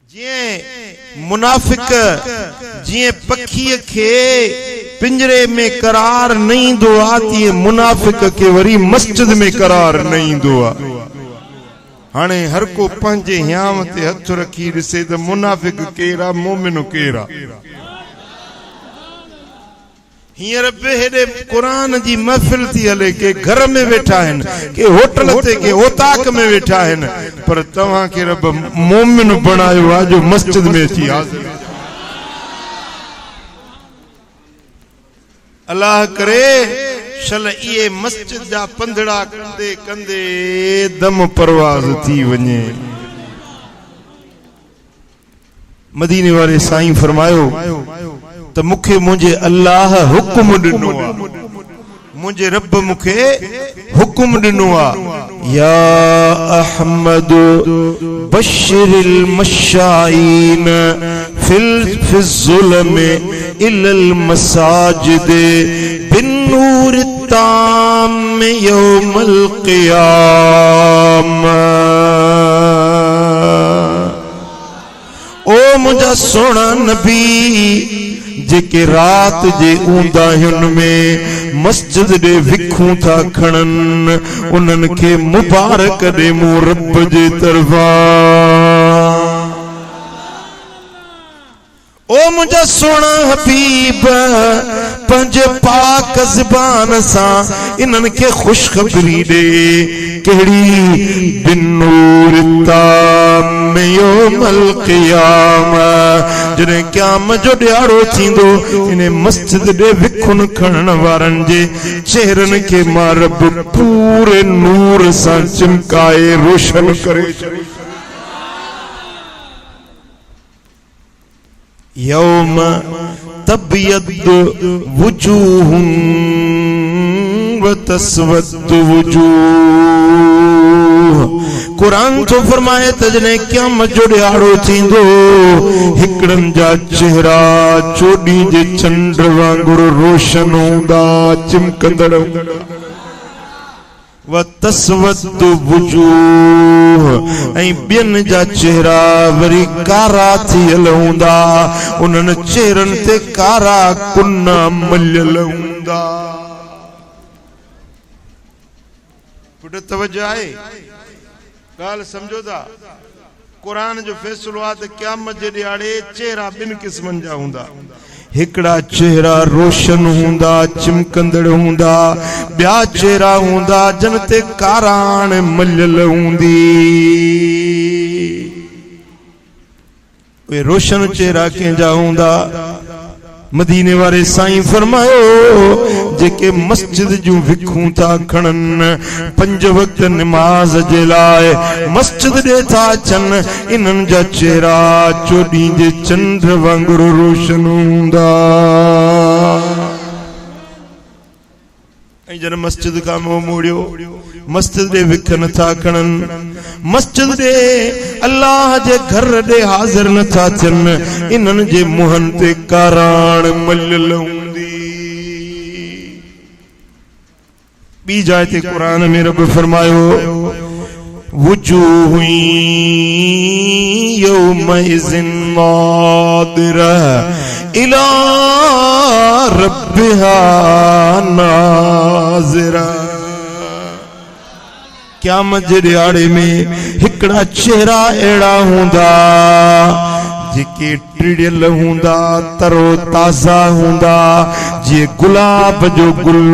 जिए मुनाफिक जिए पखी के पिंजरे में करार नहीं दो आती है, मुनाफिक के वरी मस्जिद में करार नहीं दो आ। हाणे हर को पंहिंजे हियाम ते हथ रखी ॾिसे त मुनाफिक केरा मोमिन केरा। हींअर बि हेॾे क़ुरान जी महफ़िल थी हले, के घर में वेठा आहिनि, के होटल ते, के ओताक में वेठा आहिनि, पर तव्हां खे रब मोमिन बणायो आहे जो मस्जिद में अची हाज़िर। अल्लाह करे शल इहे मस्जिद जा पंधड़ा कंदे कंदे दम परवाज़ थी वञे। मदीने वारे साईं फरमायो त मुखे मुझे अल्लाह हुक्म दिनो आ, मुझे रब मुखे हुक्म दिनो आ, या अहमद बशिरिल मशाईन फिल ज़ुल्म इलल मसाजिद बिन नूर ताम यौमल क़ियामा। ओ मुझा सोना नबी जेके रात जे ऊंदाहियुनि में मस्जिद दे विखूं था खणन, उन्हनि खे मुबारक दे मूं रब जे तरफा। ओ मुझा सोना हबीब पंहिंजे पाक ज़बान सां इन्हनि खे खुशखबरी दे, कहिड़ी बिन नूर ताम यौमल क़ियामा, जॾहिं क़याम जो ॾियारो थींदो इन मस्जिद ॾे विखुन खणण वारनि जे चेहरनि खे मां रब पूरे नूर सां चिमकाए रोशन करे छॾे। यौम तबयद्दु वुजूहुन व तस्वद्दु वुजूह। कुरान तो फरमाए त जॾहिं क़यामत जो ॾियारो थींदो, हिकड़नि जा चेहरा चोॾी जे चंड वांगुरु रोशन हूंदा, चिमकंदड़ हूंदा। व तस्वद्दु वुजूह, ऐं ॿियनि जा चेहरा वरी कारा थियल हूंदा, उन्हनि चेहरनि ते कारा कुन्ना मलियल हूंदा। पुट तवज्जो आहे, ॻाल्हि सम्झो था। क़ुरान जो फ़ैसिलो आहे त क़यामत जे ॾियारे चेहरा ॿिनि क़िस्मनि जा हूंदा। हिकड़ा चेहरा रोशन हूंदा, चिमकंदड़ हूंदा, ॿिया चेहरा हूंदा जन ते काराण मलियल हूंदी। उहे रोशन चेहरा कंहिंजा हूंदा। मदीने वारे साईं फरमायो जेके मस्जिद जूं विखूं था खणन, 5 वक्त नमाज जे लाइ मस्जिद ॾे था अचनि, इन्हनि जा चेहरा चोॾी जे चंड वांगुरु रोशन हूंदा। ऐं जन मस्जिद खां मुंहुं मोड़ियो, मस्जिद ॾे विख नथा खणन, मस्जिद ॾे अल्लाह जे घर ॾे हाज़िर नथा थियनि, इन्हनि जे मुंहनि ते काराण मलियल हूंदी। ॿी जाइ ते क़ुरान में रब फरमायो, वुजूह यौमइज़िन नादिरा इला रब्बिहा नाज़िरा। क़यामत जे ॾियारे में हिकड़ा चेहरा अहिड़ा हूंदा जेके टिड़ियल हूंदा, तरो ताज़ा हूंदा, जीअं गुलाब जो गुल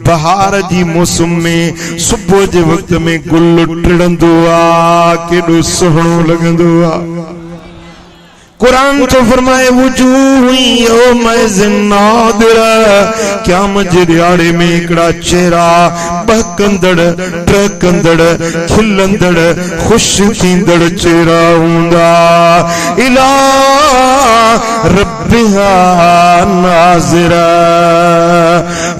बहार जी मौसम में सुबुह जे वक्त में गुल टिड़ंदो आ, केॾो सुहिणो लॻंदो आ। कुरान तो फरमाए वुजूह यौमइज़िन नादिरा, क़यामत जे ॾियारे में हिकड़ा चेहरा बहकंदड़, टहकंदड़, खिलंदड़, ख़ुश थींदड़ चेहरा हूंदा। इला रब्बिहा नाज़िरा,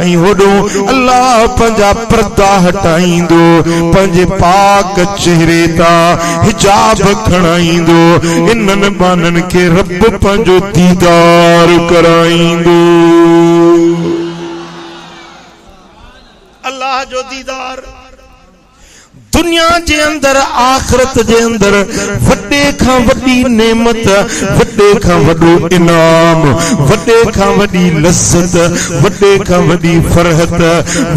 ऐं होॾो अल्लाह पंहिंजा पर्दा हटाईंदो, पंहिंजे पाक चेहरे तां हिजाब खणाईंदो, इन्हनि बाननि के रब पंहिंजो दीदार कराईंदो। अल्लाह जो दीदार दुनिया जे अंदर आखिरत जे अंदर वड्डे खां वड्डी नेमत, वड्डे खां वड्डो इनाम, वड्डे खां वड्डी लज़्ज़त, वड्डे खां वड्डी फरहत,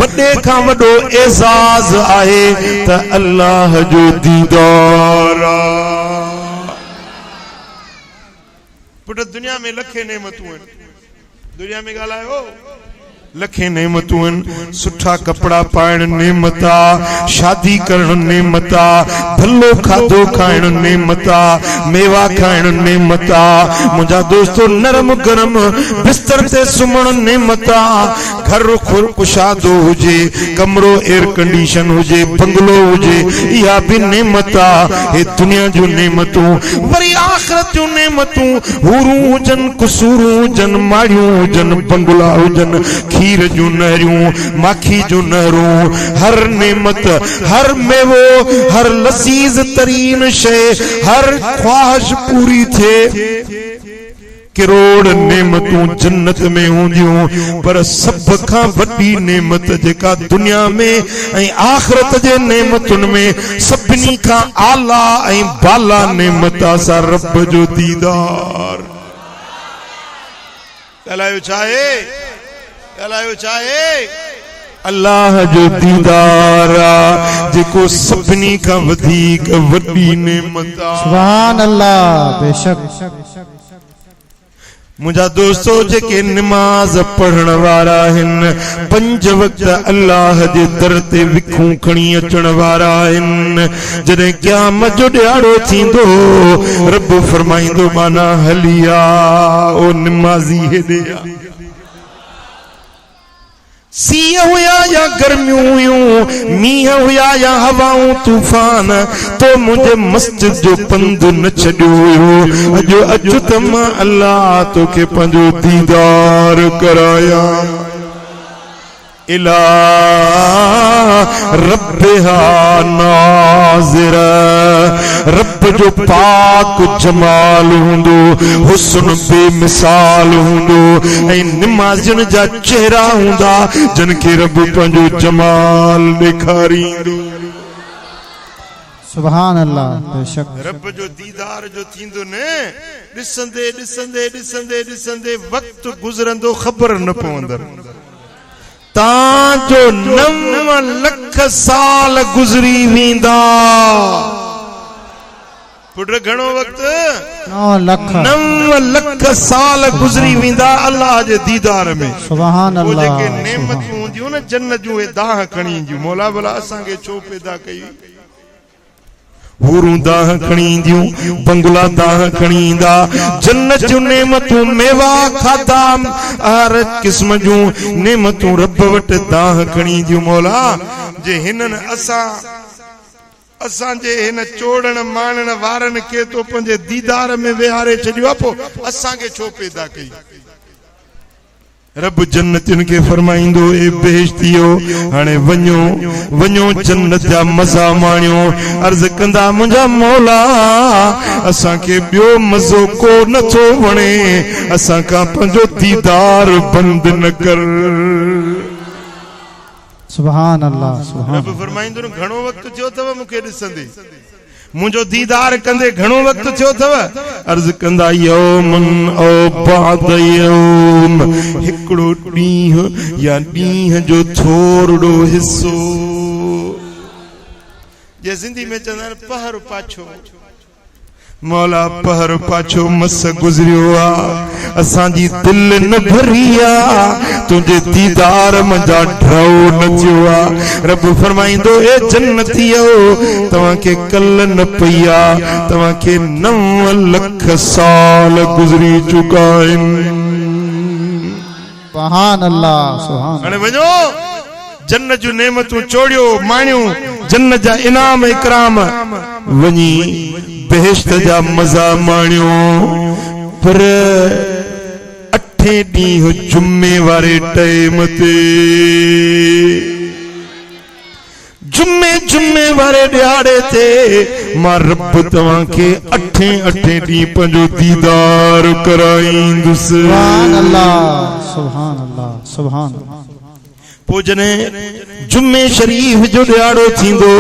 वड्डे खां वड्डो एज़ाज़ आहे त अल्लाह जो दीदार। पुट दुनिया में लखे नेमतूं आहिनि, दुनिया में ॻाल्हायो लखे नेमतूं आहिनि। सुठा कपड़ा पाइण नेमत आ, शादी करण नेमत आ, भलो खाधो खाइण नेमत आ, मेवा खाइण नेमत आ। मुंहिंजा दोस्तो नरम गरम बिस्तर ते सुम्हण नेमत आ। घर कुशादो हुजे, कमरो एयर कंडीशन हुजे, बंगलो हुजे, इहा भी नेमत आ। हे दुनिया जूं नेमतूं। वरी आखिरत जूं नेमतूं, हूरूं हुजन, कुसूरूं हुजन, माड़ियूं हुजन, बंगला हुजन, खीर जूं नहरियूं, माखी जूं नहरूं, हर नेमत, हर मेवो, हर लज़ीज़ तरीन शय, हर ख्वाहिश पूरी थे। करोड़ नेमतूं जन्नत में हूंदियूं, पर सब खां वॾी नेमत जेका दुनिया में ऐं आखिरत जे नेमतुनि में सभिनी खां आला ऐं बाला नेमत असां रब जो दीदार। ॻाल्हायो चाहे, ॻाल्हायो चाहे अल्लाह जो दीदार आ, जेको सभिनी खां वधीक वॾी नेमत आ। सुभान अल्लाह। बेशक मुंहिंजा दोस्तो जेके नमाज़ पढ़ण वारा आहिनि, 5 वक्त अल्लाह जे दर ते विखूं खणी अचण वारा आहिनि, जॾहिं क़यामत जो ॾियारो थींदो रब फरमाईंदो माना हलिया ओ नमाज़ी हेॾे आ। सीह हुया या गर्मियूं हुयूं, मींहं हुया या हवाऊं तूफान, तो मुंहिंजे मस्जिद जो पंधु न छॾियो हुयो। अॼु अचु त मां अल्लाह तोखे पंहिंजो दीदार कराया। इला रब्बिहा नाज़िर, रब जो पाक जमाल हूंदो, हुस्न बेमिसाल हूंदो, ऐं निमाज़ियुनि जा चेहरा हूंदा जिन खे रब पंहिंजो जमाल ॾेखारींदो। सुभान अल्लाह। बेशक रब जो दीदार जो थींदो न, ॾिसंदे ॾिसंदे ॾिसंदे ॾिसंदे वक़्तु गुज़रंदो ख़बर न पवंदो। तांजो 9 लख साल गुज़री वेंदा। पुट घणो वक्त? 9 लख साल गुज़री वेंदा अल्लाह जे दीदार में। सुभान अल्लाह। जेके नेमतूं हूंदियूं न जन्नत जूं, ए दाह खणी ईंदियूं। मौला भला असांखे छो पैदा कई? हूरूं दाह खणी ईंदियूं, बंगला दाह खणी ईंदा, जन्नत जूं नेमतूं, मेवा खाधा, हर क़िस्म जूं नेमतूं रब वटि दाह खणी ईंदियूं। मौला जे हिननि असांजे हिन चोड़ण मानण वारनि खे तो पंहिंजे दीदार में विहारे छॾियो आहे, पोइ असांखे छो पैदा कई? रब जन्नतियुनि खे फरमाईंदो, ए बेइज्तियो, हाणे वञो वञो जन्नत जा मज़ा माणियो। अर्ज़ कंदा, मुंहिंजा मौला असांखे ॿियो मज़ो को नथो वणे, असां खां पंहिंजो दीदार बंदि न कर। सुभान अल्लाह। सुभान। रब फरमाईंदो, घणो वक्त थियो अथव मूंखे ॾिसंदे, मुंहिंजो दीदार कंदे घणो वक्त थियो अथव? अर्ज़ कंदा, यौमन औ बाद यौम, हिकिड़ो ॾींहुं या ॾींहं जो थोरो हिस्सो। जे सिंधी में चवंदा आहिनि पहर पाछो। मौला पहर पाछो मस गुज़रियो आ, असांजी दिल न भरी आ, तुंहिंजे दीदार मंझा ड्रौ न थियो आ। रब फरमाईंदो, ए जन्नतियो, तव्हांखे कल न पई आ, तव्हांखे 9 लख साल गुज़री चुका आहिनि। सुभान अल्लाह। सुभान। हाणे वञो जन्नत जूं नेमतूं चोड़ियो, माणियूं जन्नत जा इनाम इकराम, वञी बेहिश्त जा मज़ा माणियो। पर 8 ॾींहं जुमे वारे टाइम ते, जुमे वारे ॾियारे ते मां रब तव्हांखे 8 ॾींहं पंहिंजो दीदार कराईंदुसि। सुभान अल्लाह। सुभान अल्लाह। सुभान। पो जने जुम्मे शरीफ जो ॾियारो थींदो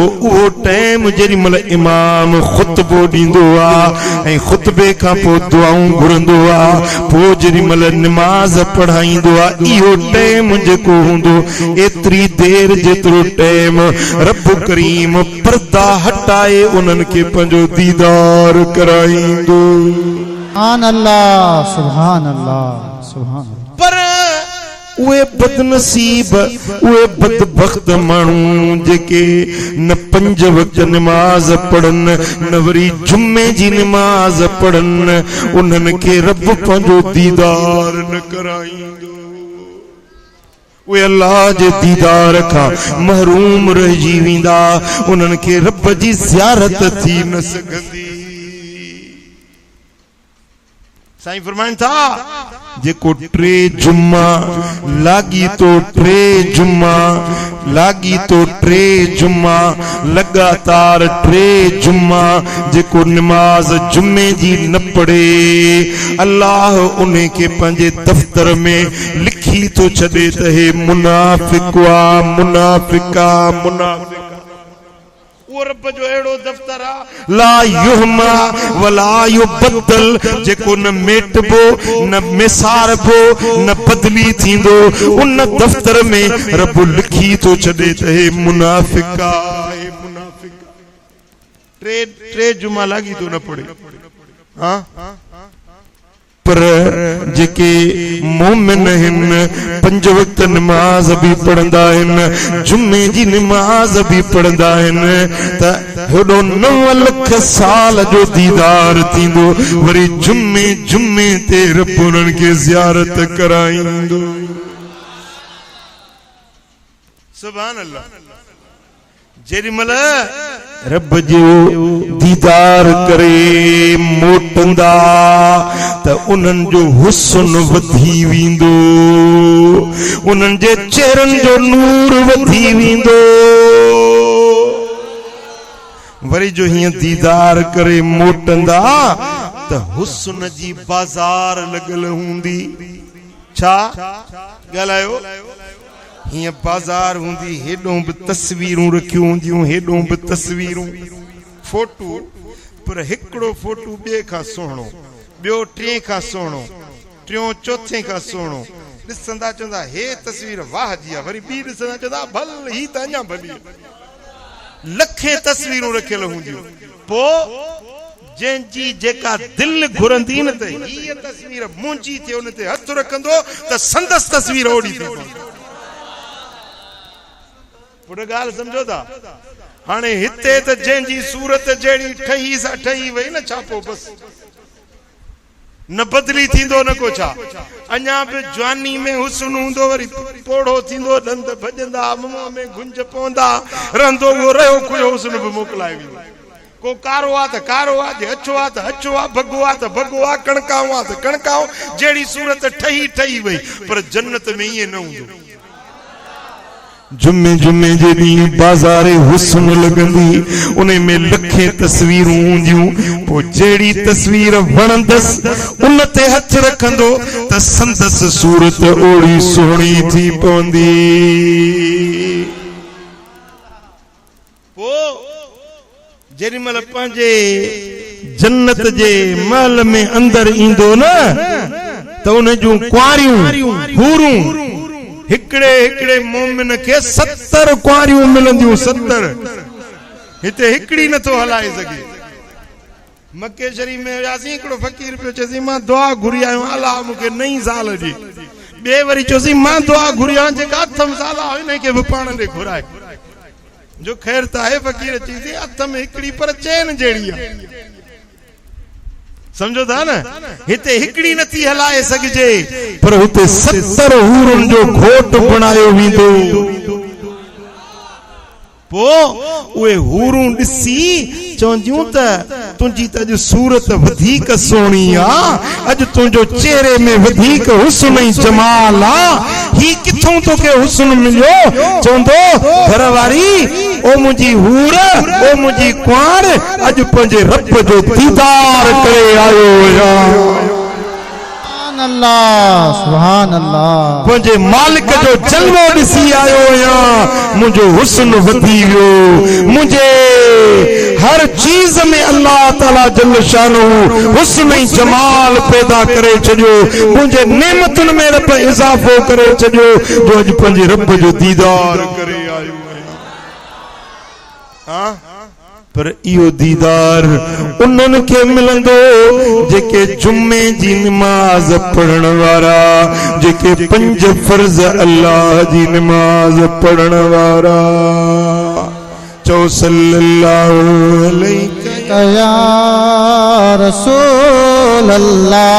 उहो टाइम जेॾी महिल इमाम खुतबो ॾींदो आहे ऐं खुतबे खां पोइ दुआऊं घुरंदो आहे, पोइ जेॾी महिल निमाज़ पढ़ाईंदो आहे, इहो टाइम जेको हूंदो एतिरी देर जेतिरो टाइम रब करीम पर्दा हटाए उन्हनि खे पंहिंजो दीदार कराईंदो। सुभान अल्लाह, सुभान अल्लाह, सुभान अल्लाह। पर उहे बदनसीब, उहे बदबख्त माण्हू जेके न 5 वक्त नमाज पढ़न न वरी जुम्मे जी नमाज पढ़न, उन्हनि खे रब पंहिंजो दीदार न कराईंदो। उहे अल्लाह जे दीदार खां महरूम रहिजी वेंदा, उन्हनि खे रब जी ज़ियारत थी न सघंदी। साईं फरमाइनि था जेको 3 जुम्मा लागी तो 3 जुम्मा लागी तो 3 जुम्मा लगातार 3 जुम्मा जेको नमाज जुम्मे जी न पढ़े, अल्लाह उन्हें के पंहिंजे दफ्तर में लिखी तो छॾे त हे मुनाफिक वा मुनाफिका मुनाफिक। वो रब जो एड़ो दफ्तर आ ला युहमा वला युबदल, जेको न मेटबो न मिसारबो न बदली थींदो, उन दफ्तर में रब लिखी तो छॾे त हे मुनाफिका हे मुनाफिका। 3 जुमा लागी तो न पड़े। हाँ पर जेके मोमिन हिन 5 वक्त नमाज भी पढ़ंदा हिन, जुम्मे जी नमाज भी पढ़ंदा हिन, त हेॾो 9 लख साल जो दीदार थींदो, वरी जुम्मे जुम्मे ते रब उन्हनि खे ज़ियारत कराईंदो। सुभान अल्लाह। जेॾी महिल रब जो दीदार करे मोटंदा त उन्हनि जो हुस्न वधी वेंदो, उन्हनि जे चेहरनि जो नूर वधी वेंदो। वरी जो हीअं दीदार करे मोटंदा त हुस्न जी बाज़ार लॻल हूंदी। छा ॻाल्हायो? हीअं बाज़ार हूंदी, हेॾों बि तस्वीरूं रखियूं हूंदियूं, हेॾों बि तस्वीरूं फोटू, पर हिकिड़ो फोटू ॿिए खां सुहिणो, ॿियो 3 खां सुहिणो, 3 4 खां सुहिणो। ॾिसंदा चवंदा हे तस्वीर वाह जी आहे, वरी ॿी ॾिसंदा चवंदा भल ही त अञा भली। लखे तस्वीरूं रखियल हूंदियूं, पोइ जंहिंजी जेका दिलि घुरंदी न त हीअ तस्वीर मुंहिंजी थिए, उन ते हथ रखंदो त संदसि तस्वीर ओड़ी थी। पुट ॻाल्हि सम्झो था? हाणे हिते त जंहिंजी सूरत जहिड़ी ठही सां ठही वई न, छापो बस न बदली थींदो न को छा। अञा बि जवानी में हुस्न हूंदो, वरी पोड़ो थींदो, ॾंद भॼंदा, मुंहं में गुंज पवंदा रहंदो, उहो रहियो खुलियो हुस्न बि मोकिलाए वेंदो। को कारो आहे त कारो आहे, जे अछो आहे त अछो आहे, भॻो आहे त भॻो आहे, कणकाऊं आहे त कणकाऊं, जहिड़ी सूरत ठही ठही वई। पर जन्नत में ईअं न हूंदो। जुम्मे जुम्मे जे ॾींहुं बाज़ार हुस्न लॻंदी, उन में लखे तस्वीरूं हूंदियूं, पोइ जहिड़ी तस्वीर वणंदसि उन ते हथ रखंदो त संदसि सूरत ओड़ी सुहिणी थी पवंदी। पोइ जेॾी महिल पंहिंजे जन्नत जे महल में अंदरि ईंदो न, त उन जूं कुआरियूं हूरूं, हिकिड़े हिकिड़े मोमिन खे 70 कुआरियूं मिलंदियूं। 70 हिते हिकिड़ी नथो हलाए सघे। मके शरीफ में वियासीं, हिकिड़ो फ़कीर पियो चएसि मां दुआ घुरी आयो अलाह मूंखे नई साल जी। ॿिए वरी चयोसि मां दुआ घुरी आहियां जेका अथम साला हिन खे बि पाण ॾे घुराए। जो ख़ैर त आहे फ़कीर चईसि हथ में हिकिड़ी पर चैन जहिड़ी आहे। समझो था न? हिते हिकिड़ी नथी हलाए सघिजे, पर हुते 70 हूरनि जो घोट बणायो वेंदो। पोइ उहे हूरूं ॾिसी चवंदियूं त तुंहिंजी त अॼु सूरत वधीक सुहिणी आहे, अॼु तुंहिंजो चेहरे में वधीक हुस्न ऐं जमाल आहे। ही किथों तोखे हुस्न मिलियो? चवंदो घरवारी ओ मुंहिंजी हूर, ओ मुंहिंजी कुआर, अॼु पंहिंजे रब जो दीदार करे आयो। सुभान अल्लाह मुझे मालिक जो जलवो ॾिसी आयो आहियां मुझो हुस्न वधी वियो मुझे हर चीज में अल्लाह ताला जल शानो हुस्न ऐं जमाल पैदा करे छॾियो मुझे नेमतुनि में रब इज़ाफ़ो करे छॾियो जो अॼु पंहिंजे रब जो दीदार करे आयो आहियां पर इहो दीदार उन्हनि खे मिलंदो जेके जुमे जी नमाज पढ़ण वारा जेके 5 फर्ज़ अल्लाह जी नमाज पढ़ण वारा चो सल्लल्लाहु अलैहि या रसूल अल्लाह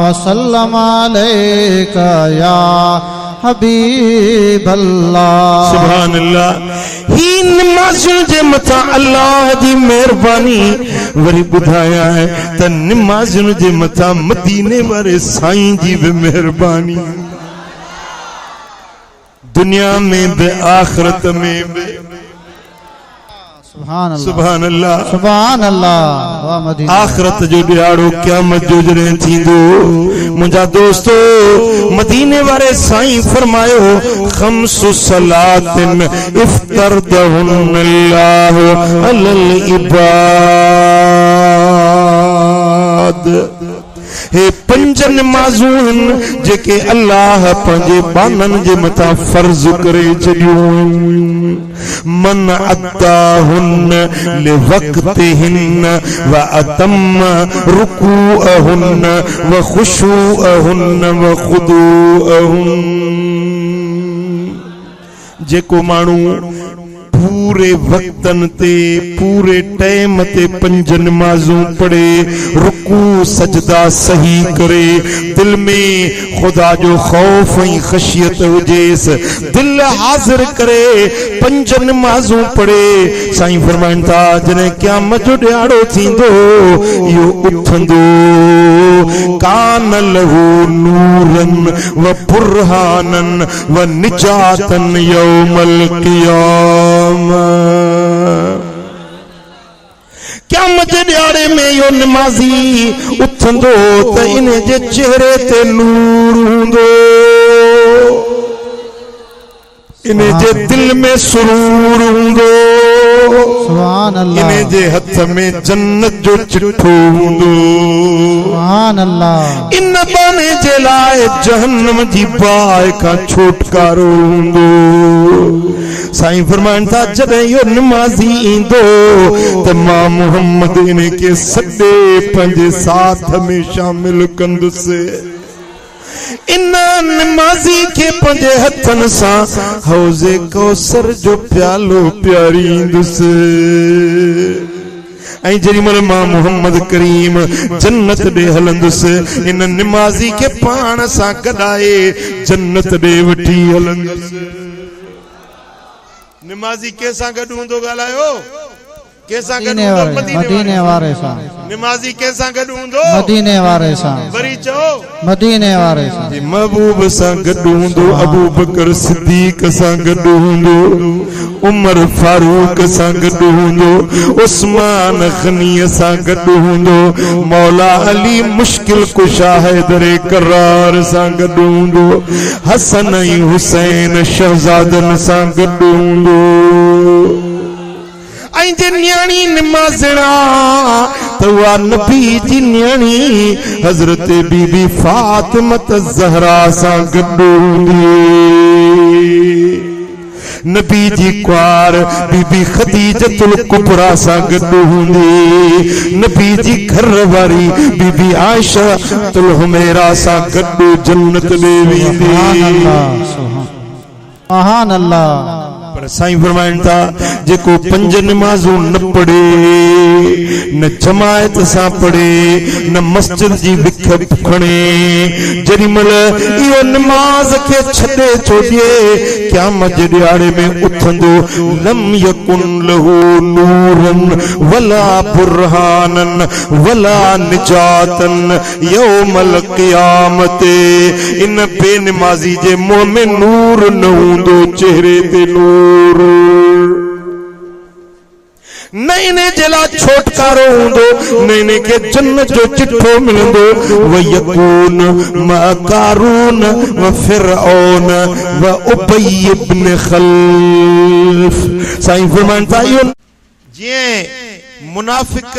वसल्लम अलैका या हबीब अल्लाह सुभान अल्लाह ही नमाज़ुनि जे मथां अल्लाह जी मेहरबानी वरी ॿुधाया है त नमाज़ुनि जे मथां मदीने वारे साईं जी भी मेहरबानी दुनिया में भी आखिरत में भी सुभान अल्लाह वाह मदीना आखिरत जो ॾियारो क़यामत जो जॾहिं थींदो मुंहिंजा दोस्तो मदीने वारे साईं फरमायो खम्सु सलातिन इफ्तरदहुन अल्लाहु अलल इबाद हे 5 नमाज़ूं जेके अल्लाह पंहिंजे बाननि जे मथां फर्ज़ करे छॾियूं मन अद्दाहुन लिवक्तिहिन व अतम रुकूअहुन व खुशूअहुन व खुदूअहुन जेको माण्हू पूरे वक्तन ते पूरे टाइम ते 5 नमाज़ूं पढ़े रुकू सजदा सही करे दिल में खुदा जो खौफ ऐं खशियत हुजेस दिल हाजिर करे 5 नमाज़ूं पढ़े साईं फरमाइनि था जॾहिं क़यामत जो ॾियारो थींदो इहो उथंदो कान लहू नूरन व बुरहानन व निजातन यौमल क़ियामह क़यामत जे ॾियारे में इहो नमाज़ी उथंदो त इन जे चेहरे ते नूर हूंदो इन जे दिल में सुरूर हूंदो सुभान अल्लाह इन जे हथ में जन्नत जो चिठो हूंदो सुभान अल्लाह इन बाने जे लाइ जहन्नम जी बाहि खां छुटकारो हूंदो साईं फरमाइनि था जॾहिं इहो नमाज़ी ईंदो त मां मोहम्मद इन खे सॾे पंहिंजे साथ में शामिल कंदुसि इन नमाज़ी खे पंहिंजे हथनि सां हौज़े कौसर जो प्यालो पियारींदुसि ऐं जेॾीमहिल मां मोहम्मद करीम जन्नत ॾे हलंदुसि इन नमाज़ी खे पाण सां गॾाए जन्नत ॾे वठी हलंदुसि नमाज़ी कंहिंसां गॾु हूंदो ॻाल्हायो कंहिंसां गॾु हूंदो मदीने वारे सां नमाज़ी कंहिंसां गॾु हूंदो मदीने वारे सां वरी चओ मदीने वारे सां महबूब सां गॾु हूंदो अबू बकर सिद्दीक सां गॾु हूंदो उमर फारूक सां गॾु हूंदो उस्मान गनीअ सां गॾु हूंदो मौला अली मुश्किल कुशा हैदर करार सां गॾु हूंदो हसन ऐं हुसैन शहजादन सां गॾु हूंदो ऐं जे न्याणी नमाज़णा त उहा नबी जी न्याणी हज़रत बीबी फातिमत ज़हरा सां गॾु हूंदी नबी जी कुआर बीबी खदीजतुल कुबरा सां गॾु हूंदी नबी जी घर वारी बीबी आयशा तुल हुमैरा सां गॾु जन्नत ॾे वेंदी सुभान अल्लाह पर साईं फरमाइनि था जेको 5 नमाज़ूं न पढ़े न जमायत सां पढ़े न मस्जिद जी विख खणे जेॾीमहिल इहो नमाज़ खे छॾे छोड़े क़यामत जे ॾियारे में उथंदो लम यकुन लहू नूरन वला बुरहानन वला निजातन यौमल क़यामत इन बेनमाज़ी जे मुंहं में नूर न हूंदो चेहरे ते नूर न इन्हें जला छोटकारो हूंदो न इन्हें के जन्नत जो चिट्ठो मिलंदो व यकून मा कारून व फिरऔन व उबय इब्न खल्फ। साईं फरमान था जे मुनाफिक